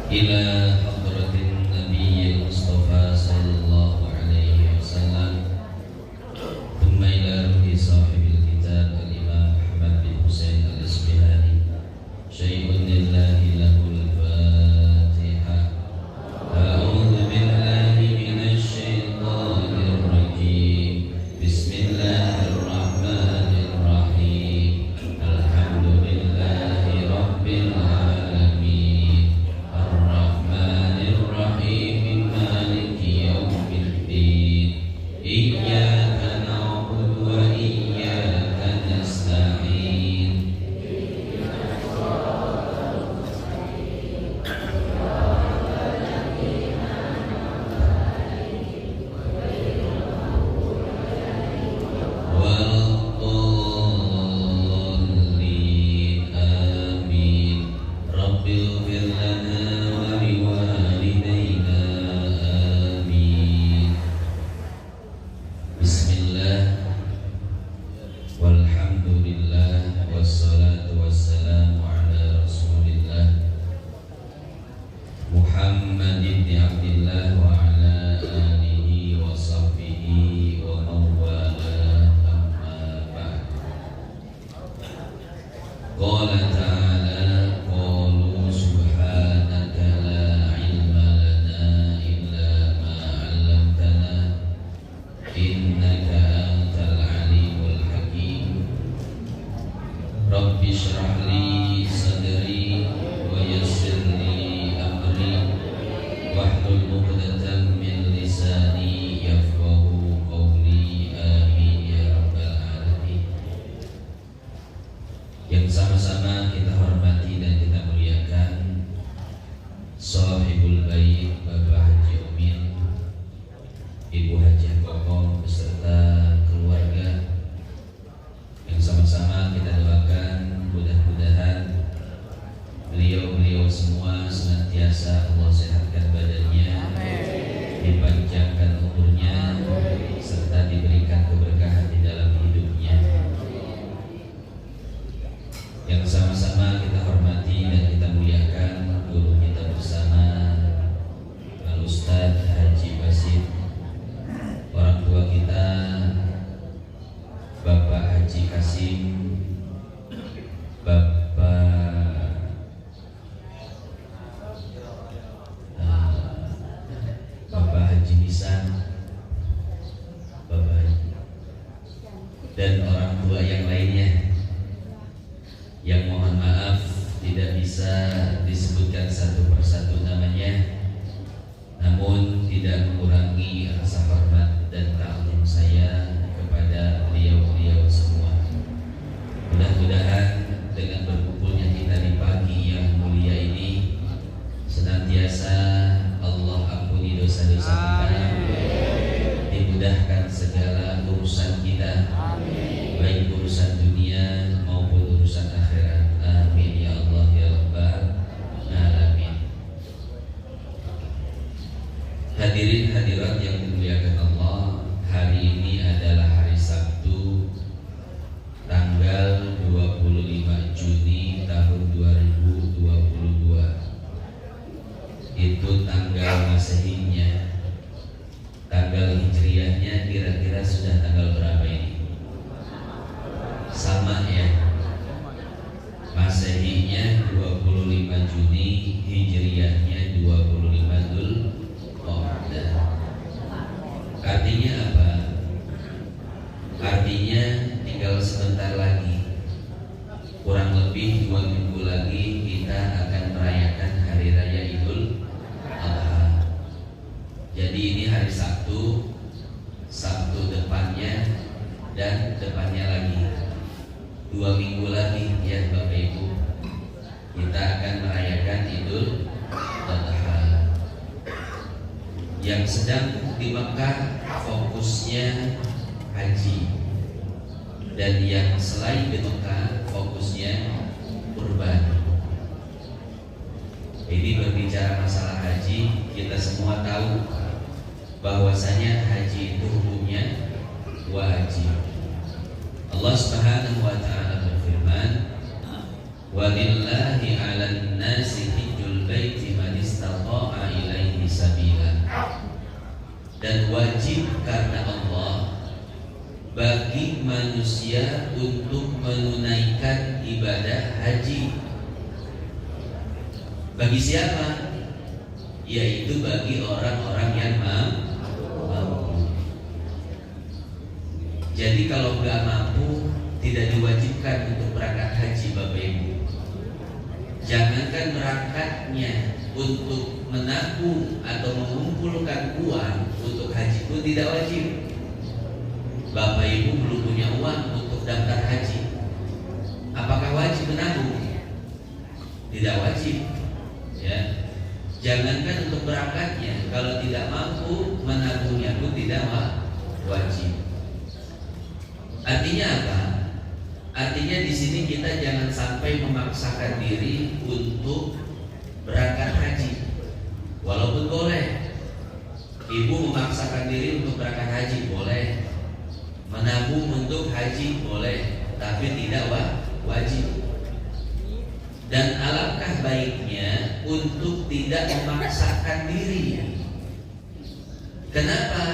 إلى حضرة النبي المصطفى صلى الله عليه وسلم ثم إلى روح صاحب الكتاب الإمام أحمد بن حسين الإصبهاني شيء لله له الفاتحة. أعوذ بالله من الشيطان الرجيم. بسم الله الرحمن الرحيم. الحمد لله رب العالمين الرحمن الرحيم مالك يوم الدين إياك نعبد وإياك نستعين والضالين آمين. رب اغفر لنا ولوالدينا آمين. بسم الله والحمد لله والصلاة والسلام على رسول الله محمد بن عبد الله وعلى آله وصحبه ومن والاه. أما بعد. قال تعالى: قالوا سبحانك لا علم لنا إلا ما علمتنا إنك أنت العليم الحكيم. رب اشرح لي صدري ويسر لي أمري واحلل عقدة من لساني يفقهوا قولي. آمين يا رب العالمين. Yang sama-sama kita hormati dan kita muliakan Sahibul Bait Bapak Haji Umin, Ibu Haji Kokom beserta keluarga, yang sama-sama kita doakan mudah-mudahan beliau semua senantiasa Allah sehatkan badannya, dipanjangkan umurnya, serta diberikan keberkahan di dalam hidupnya. Yang sama-sama kita hormati dan kita muliakan guru kita bersama Al Ustadz Haji Basit, orang tua kita Bapak Haji Kasim, Bapak Haji Nisan, dan orang tua yang lainnya yang mohon maaf tidak bisa disebutkan satu persatu namanya, namun tidak mengurangi rasa hormat dan takzim saya kepada beliau semua. Mudah-mudahan dengan berkumpulnya kita di pagi yang mulia ini senantiasa Allah ampuni dosa-dosa kita, dimudahkan segala urusan kita, baik urusan dunia maupun urusan akhirat. Amin ya Allah ya Rabbal alamin. Hadirin hadirat yang dimuliakan Allah, hari ini adalah hari Sabtu tanggal 25 Juni tahun 2022. Itu tanggal Masehinya. Tanggal Hijriahnya kira-kira sudah tanggal berapa ini? Sama ya. Masehinya 25 Juni, Hijriahnya 25 Dzulqa'dah. Artinya apa? Artinya tinggal sebentar lagi, kurang lebih 2 minggu lagi kita akan merayakan Hari Raya Idul Adha. Jadi ini hari Sabtu, Sabtu depannya, dan depannya lagi 2 minggu lagi ya Bapak Ibu, kita akan merayakan Idul Adha. Yang sedang di Mekah fokusnya haji, dan yang selain di Mekah fokusnya kurban. Ini berbicara masalah haji, kita semua tahu bahwasanya haji itu hukumnya wajib. Allah Subhanahu wa taala berfirman, "Walillahi 'alan nasi hijjul baiti man istata'a dan wajib karena Allah bagi manusia untuk menunaikan ibadah haji. Bagi siapa? Yaitu bagi orang-orang yang mampu. Jadi kalau nggak mampu, tidak diwajibkan untuk berangkat haji, Bapak Ibu. Jangankan berangkatnya, untuk menabung atau mengumpulkan uang untuk haji pun tidak wajib. Bapak Ibu belum punya uang untuk daftar haji, apakah wajib menabung? Tidak wajib, ya. Jangankan untuk berangkatnya, kalau tidak mampu menabungnya pun tidak wajib. Artinya apa? Artinya di sini kita jangan sampai memaksakan diri untuk berangkat haji. Walaupun boleh, ibu memaksakan diri untuk berangkat haji boleh, menabung untuk haji boleh, tapi tidak wajib. Dan alangkah baiknya untuk tidak memaksakan diri. Kenapa?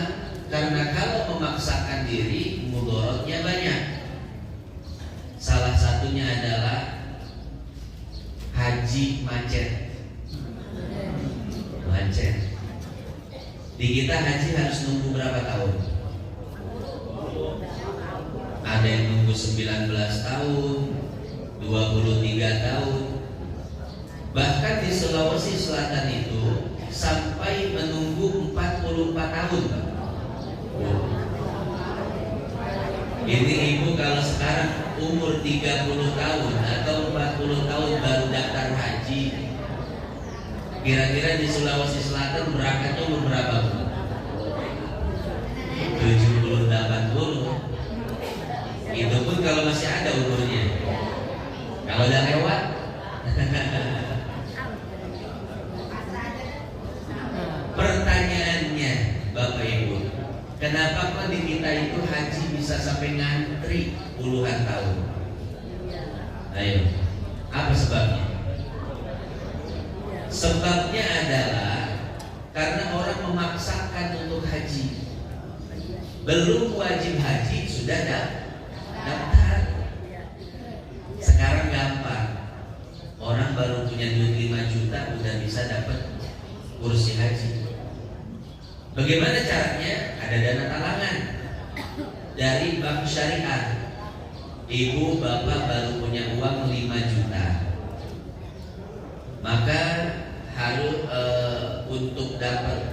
Karena kalau memaksakan diri, mudaratnya banyak. Salah satunya adalah haji macet. Di kita haji harus nunggu berapa tahun? Ada yang nunggu 19 tahun, 23 tahun. Bahkan di Sulawesi Selatan itu sampai menunggu 44 tahun. Ini ibu kalau sekarang umur 30 tahun atau 40 tahun baru daftar haji, kira-kira di Sulawesi Selatan berangkatnya umur berapa? 70-80. Itu pun kalau masih ada umurnya. Kalau udah lewat pertanyaannya, Bapak Ibu, kenapa kok di kita itu haji bisa sampai ngantri puluhan tahun? Ayo, apa sebabnya? Sebabnya adalah karena orang memaksakan untuk haji. Belum wajib haji sudah daftar. Sekarang gampang. Orang baru punya duit 5 juta udah bisa dapat kursi haji. Bagaimana caranya? Ada dana talangan dari bank syariah. Ibu bapak baru punya uang 5 juta, maka harus untuk dapat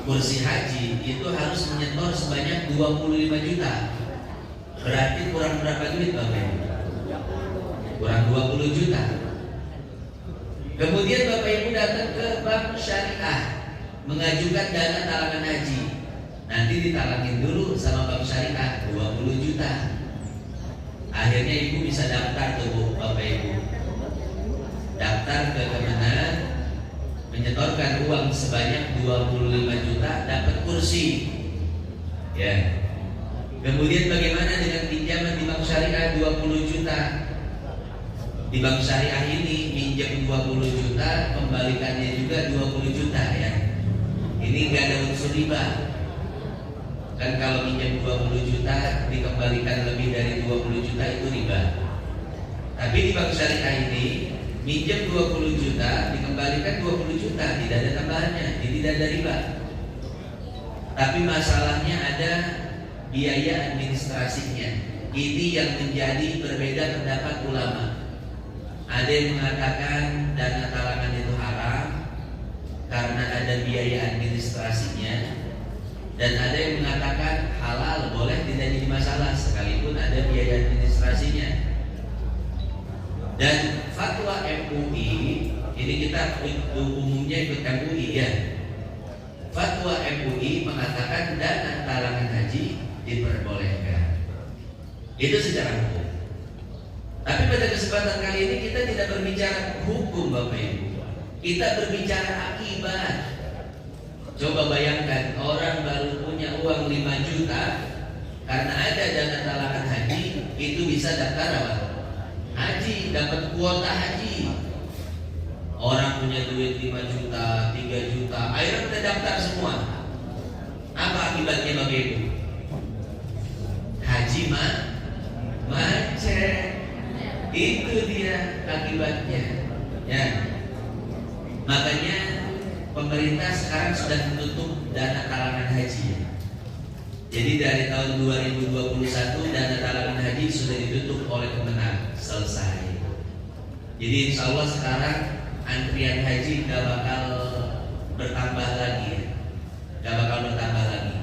kursi haji itu harus menyetor sebanyak 25 juta. Berarti kurang berapa duit Bapak? Kurang 20 juta. Kemudian Bapak Ibu datang ke bank syariah mengajukan dana talangan haji. Nanti ditalangin dulu sama bank syariah 20 juta. Akhirnya ibu bisa daftar tuh Bapak Ibu. Daftar ke Kemenak, menyetorkan uang sebanyak 25 juta, dapat kursi. Ya. Kemudian bagaimana dengan pinjaman di bank syariah 20 juta? Di bank syariah ini minjam 20 juta, kembalikannya juga 20 juta ya. Ini enggak ada unsur riba. Kan kalau minjam 20 juta dikembalikan lebih dari 20 juta itu riba. Tapi di bank syariah ini minjam 20 juta dikembalikan 20 juta, tidak ada tambahannya, jadi tidak ada riba. Tapi masalahnya ada biaya administrasinya. Ini yang menjadi berbeda pendapat ulama. Ada yang mengatakan dana talangan itu haram karena ada biaya administrasinya, dan ada yang mengatakan halal, boleh, tidak jadi masalah sekalipun ada biaya administrasinya. Dan fatwa MUI, ini kita umumnya ikut MUI ya. Fatwa MUI mengatakan dana talangan haji diperbolehkan. Itu secara hukum. Tapi pada kesempatan kali ini kita tidak berbicara hukum Bapak Ibu. Kita berbicara akibat. Coba bayangkan orang baru punya uang 5 juta, karena ada dana talangan haji, itu bisa daftar apa? Haji, dapat kuota haji. Orang punya duit 5 juta, 3 juta, akhirnya udah daftar semua. akibatnya Bapak Ibu? Haji macet. Itu dia akibatnya. Ya. Makanya pemerintah sekarang sudah menutup dana talangan haji. Jadi dari tahun 2021 dana talangan haji sudah ditutup oleh Kemenang, selesai. Jadi insya Allah sekarang antrian haji gak bakal bertambah lagi, gak bakal bertambah lagi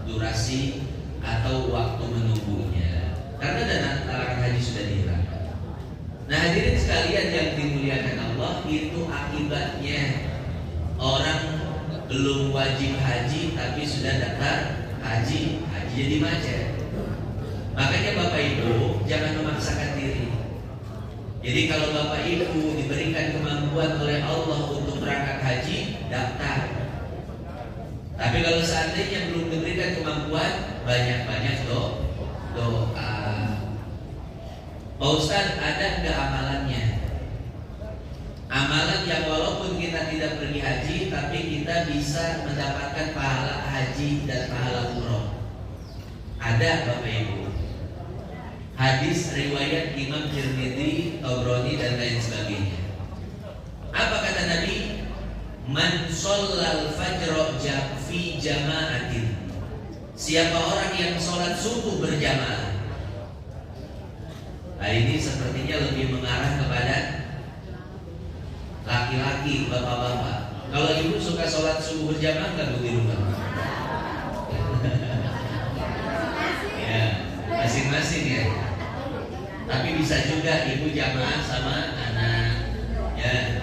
durasi atau waktu menunggunya, karena dana talangan haji sudah dihilangkan. Nah hadirin sekalian yang dimuliakan Allah, itu akibatnya orang belum wajib haji tapi sudah daftar haji jadi macet. Makanya Bapak Ibu jangan memaksakan diri. Jadi kalau Bapak Ibu diberikan kemampuan oleh Allah untuk berangkat haji, daftar. Tapi kalau seandainya belum diberikan kemampuan, banyak-banyak doa. Pak Ustaz, ada nggak amalannya? Amalan yang walaupun kita tidak pergi haji, tapi kita bisa mendapatkan pahala haji dan pahala umroh. Ada Bapak Ibu. Hadis riwayat Imam Tirmidzi, Tabrani dan lain sebagainya. Apa kata Nabi? Man shallal fajr fi jama'atin. Siapa orang yang sholat subuh berjamaah. Nah ini sepertinya lebih mengarah kepada laki-laki, bapak-bapak. Kalau ibu suka sholat subuh berjamaah nggak di rumah? Ya, masing-masing ya. Tapi bisa juga ibu jamaah sama anak. Ya,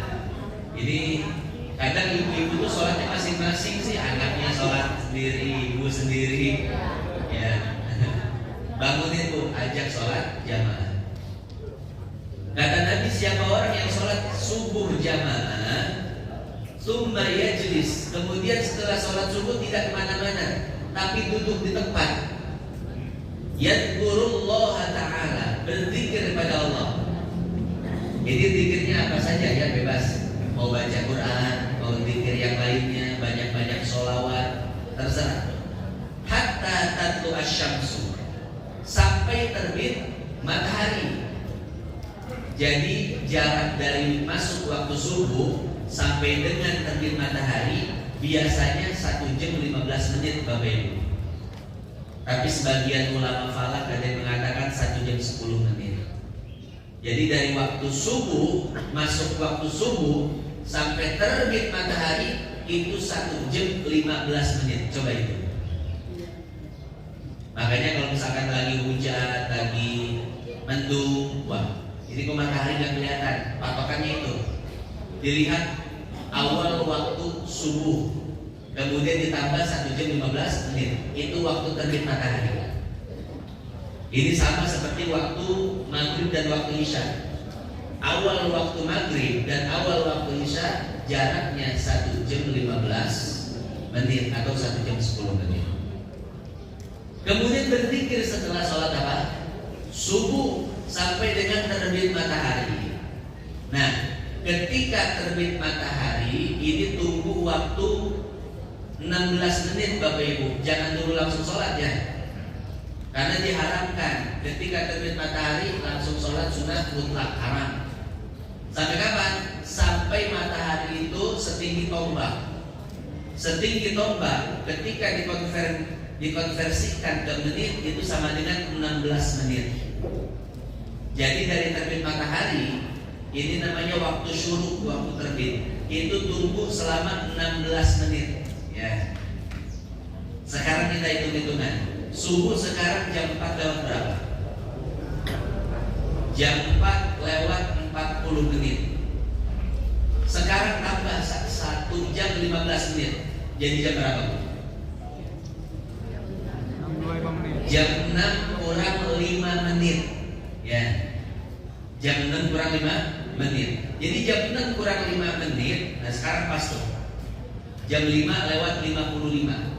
ini kadang ibu-ibu tuh sholatnya masing-masing sih. Anaknya sholat sendiri, ibu sendiri. Ya, bangunin bu, ajak sholat jamaah. Kata Nabi, siapa orang yang sholat subuh jamaah, summa yajlis, kemudian setelah sholat subuh tidak kemana-mana, tapi duduk di tempat, yadkurullaha ta'ala, berzikir kepada Allah. Jadi zikirnya apa saja ya, bebas. Mau baca Quran, mau zikir yang lainnya, banyak-banyak sholawat, terserah. Hatta tatlu asyamsu, sampai terbit matahari. Jadi jarak dari masuk waktu subuh sampai dengan terbit matahari biasanya 1 jam 15 menit Bapak Ibu. Tapi sebagian ulama falak ada yang mengatakan 1 jam 10 menit. Jadi dari waktu subuh, masuk waktu subuh sampai terbit matahari itu 1 jam 15 menit. Coba itu. Makanya kalau misalkan lagi hujan, lagi mendung, wah ini kok matahari nggak kelihatan, patokannya itu dilihat awal waktu subuh, kemudian ditambah 1 jam 15 menit, itu waktu terbit matahari. Ini sama seperti waktu maghrib dan waktu isya. Awal waktu maghrib dan awal waktu isya jaraknya 1 jam 15 menit atau 1 jam 10 menit. Kemudian berzikir setelah sholat apa? Subuh sampai dengan terbit matahari. Nah, ketika terbit matahari ini tunggu waktu 16 menit Bapak Ibu. Jangan dulu langsung sholat ya. Karena diharamkan ketika terbit matahari langsung sholat sunnah mutlak, haram. Sampai kapan? Sampai matahari itu setinggi tombak. Setinggi tombak ketika dikonversikan ke menit itu sama dengan 16 menit. Jadi dari terbit matahari ini namanya waktu syuruk, waktu terbit. Itu tunggu selama 16 menit. Ya. Sekarang kita hitung-hitungan. Subuh sekarang jam 4 lewat berapa? Jam 4 lewat 40 menit. Sekarang tambah 1 jam 15 menit. Jadi jam berapa? Jam 6 kurang 5 menit. Ya. Jam 6 kurang 5 menit. Jadi jam 6 kurang 5 menit. Nah sekarang pas tuh jam 5 lewat 55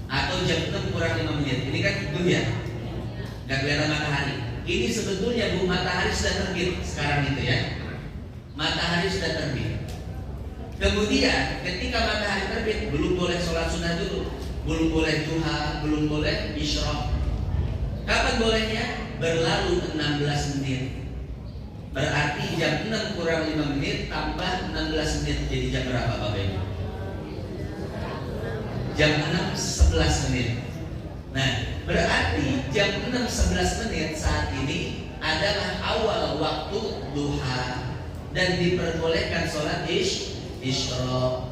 atau jam 6 kurang 5 menit. Ini kan belum ya, gak kelihatan matahari. Ini sebetulnya bu, matahari sudah terbit sekarang itu ya. Matahari sudah terbit. Kemudian ketika matahari terbit belum boleh sholat sunnah dulu. belum boleh duha, belum boleh isyraq. Kapan bolehnya? Berlalu 16 menit. Berarti jam 6 kurang 5 menit tambah 16 menit. Jadi jam berapa Bapak Ibu? Jam 6 11 menit. Nah, berarti jam 6 11 menit saat ini adalah awal waktu duha dan diperbolehkan sholat isyraq.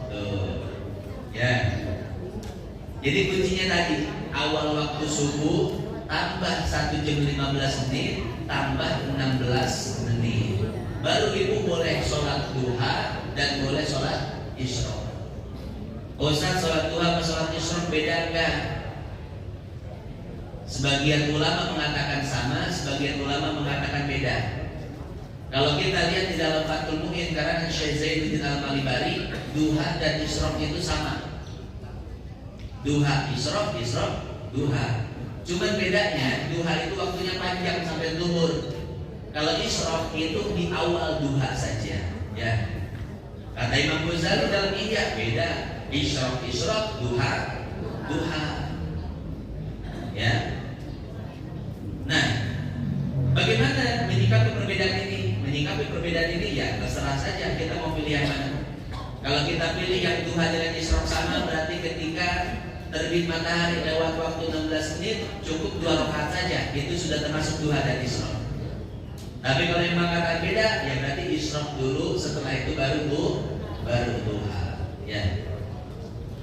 Ya. Jadi kuncinya tadi awal waktu subuh tambah 1 jam 15 menit tambah 16 menit. Baru ibu boleh sholat duha dan boleh sholat isyraq. Ustaz, sholat duha sama sholat isyraq beda enggak? Sebagian ulama mengatakan sama, sebagian ulama mengatakan beda. Kalau kita lihat di dalam Fathul Mu'in karangan Syekh Zainuddin Al-Malibari, duha dan isyraq itu sama. Duha, isyraq, duha. Cuman bedanya duha itu waktunya panjang sampai zuhur. Kalau isyraq itu di awal duha saja, ya. Kata Imam Ghazali dalam Ihya beda. Isyraq, duha. Ya. Nah, bagaimana menyikapi perbedaan ini? Menyikapi perbedaan ini ya terserah saja kita mau pilih yang mana. Kalau kita pilih yang duha dengan isyraq sama, berarti ketika terbit matahari lewat waktu 16 menit cukup 2 rakaat saja, itu sudah termasuk duha dan isyraq. Tapi kalau yang mengatakan beda, ya berarti isyraq dulu, setelah itu baru duha. Ya.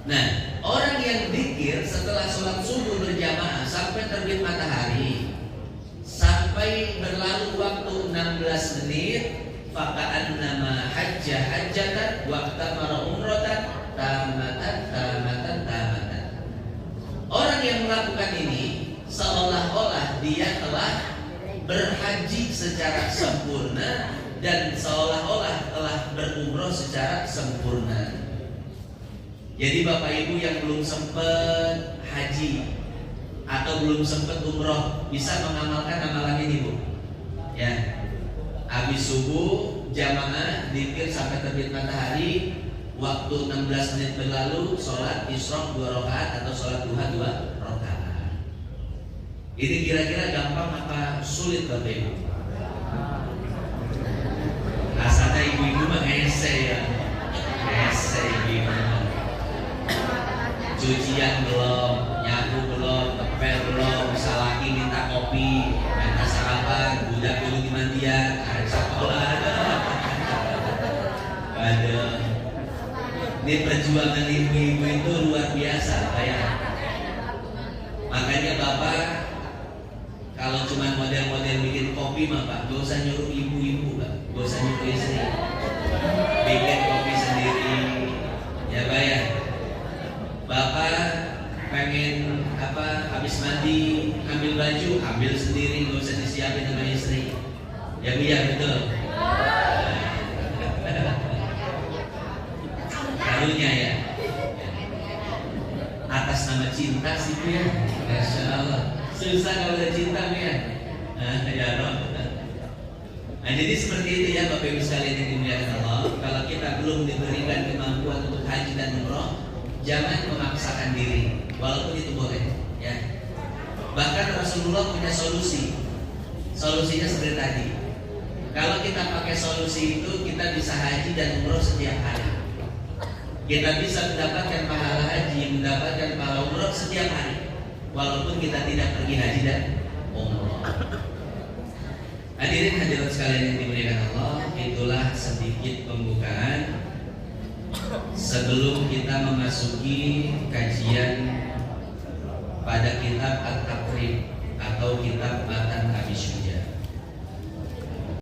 Nah, orang yang zikir setelah sholat subuh berjamaah sampai terbit matahari, sampai berlalu waktu 16 menit, faka'annama hajjatan wa'tamara umratan tamatan. Orang yang melakukan ini seolah-olah dia telah berhaji secara sempurna dan seolah-olah telah berumroh secara sempurna. Jadi Bapak Ibu yang belum sempat haji atau belum sempat umroh bisa mengamalkan amalan ini Bu. Ya, habis subuh jamaah zikir sampai terbit matahari, waktu 16 menit berlalu sholat isyraq 2 rakaat atau sholat duha 2 rakaat. Ini kira-kira gampang apa sulit Bapak Ibu? Asalnya ibu-ibu mah hese ya, hese ibu-ibu. Cucian belum, nyapu belum, ngepel belum, salaki minta kopi, minta sarapan, budak dulu di mandian, ada sekolah ada. Ini perjuangan ibu-ibu itu luar biasa, ya. Makanya Bapak kalau cuma model-model bikin kopi mah Pak, gak usah nyuruh ibu-ibu Pak, gak usah nyuruh istri, bikin kopi sendiri, ya Pak ya. Bapak pengen habis mandi ambil baju, ambil sendiri, gak usah disiapin sama istri, ya Bu ya, betul. Karunya ya, atas nama cinta sih Bu ya, Masya Allah. Susah kalau udah cinta Bu ya. Ya Rob. Nah jadi seperti itu ya Bapak Ibu sekalian yang dimuliakan Allah. Kalau kita belum diberikan kemampuan untuk haji dan umroh, jangan memaksakan diri, walaupun itu boleh ya. Bahkan Rasulullah punya solusi. Solusinya seperti tadi. Kalau kita pakai solusi itu, kita bisa haji dan umroh setiap hari. Kita bisa mendapatkan pahala haji, mendapatkan pahala umroh setiap hari, walaupun kita tidak pergi haji dan umroh. Hadirin hadirat sekalian yang dimuliakan Allah, itulah sedikit pembukaan sebelum kita memasuki kajian pada kitab At-Taqrib atau kitab Matan Abi Syuja.